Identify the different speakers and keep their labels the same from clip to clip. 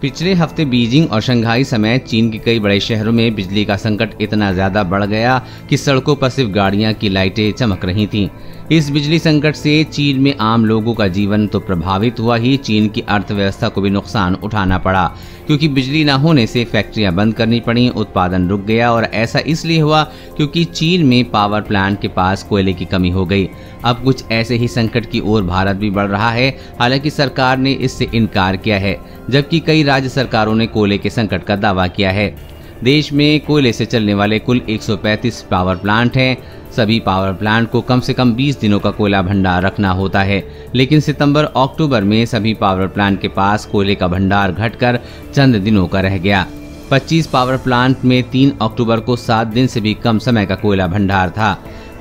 Speaker 1: पिछले हफ्ते बीजिंग और शंघाई समेत चीन के कई बड़े शहरों में बिजली का संकट इतना ज्यादा बढ़ गया कि सड़कों पर सिर्फ गाड़ियां की लाइटें चमक रही थीं। इस बिजली संकट से चीन में आम लोगों का जीवन तो प्रभावित हुआ ही, चीन की अर्थव्यवस्था को भी नुकसान उठाना पड़ा, क्योंकि बिजली न होने से फैक्ट्रियां बंद करनी पड़ी, उत्पादन रुक गया। और ऐसा इसलिए हुआ क्योंकि चीन में पावर प्लांट के पास कोयले की कमी हो गई। अब कुछ ऐसे ही संकट की ओर भारत भी बढ़ रहा है। हालांकि सरकार ने इससे इनकार किया है, जबकि कई राज्य सरकारों ने कोयले के संकट का दावा किया है। देश में कोयले से चलने वाले कुल 135 पावर प्लांट हैं। सभी पावर प्लांट को कम से कम 20 दिनों का कोयला भंडार रखना होता है, लेकिन सितंबर-अक्टूबर में सभी पावर प्लांट के पास कोयले का भंडार घटकर चंद दिनों का रह गया। 25 पावर प्लांट में 3 अक्टूबर को 7 दिन से भी कम समय का कोयला भंडार था।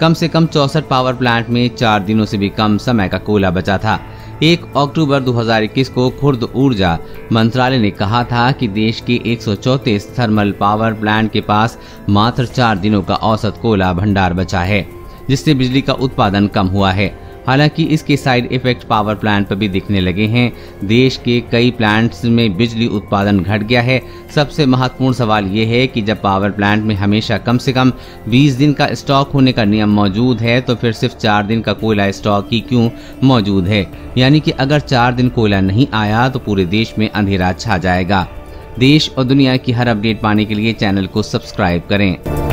Speaker 1: कम से कम 64 पावर प्लांट में 4 दिनों से भी कम समय का कोयला बचा था। 1 अक्टूबर 2021 को खुर्द ऊर्जा मंत्रालय ने कहा था कि देश के 134 थर्मल पावर प्लांट के पास मात्र 4 दिनों का औसत कोयला भंडार बचा है, जिससे बिजली का उत्पादन कम हुआ है। हालांकि इसके साइड इफेक्ट पावर प्लांट पर भी दिखने लगे हैं। देश के कई प्लांट्स में बिजली उत्पादन घट गया है। सबसे महत्वपूर्ण सवाल ये है कि जब पावर प्लांट में हमेशा कम से कम 20 दिन का स्टॉक होने का नियम मौजूद है, तो फिर सिर्फ 4 दिन का कोयला स्टॉक ही क्यों मौजूद है? यानी कि अगर 4 दिन कोयला नहीं आया तो पूरे देश में अंधेरा छा जाएगा। देश और दुनिया की हर अपडेट पाने के लिए चैनल को सब्सक्राइब करें।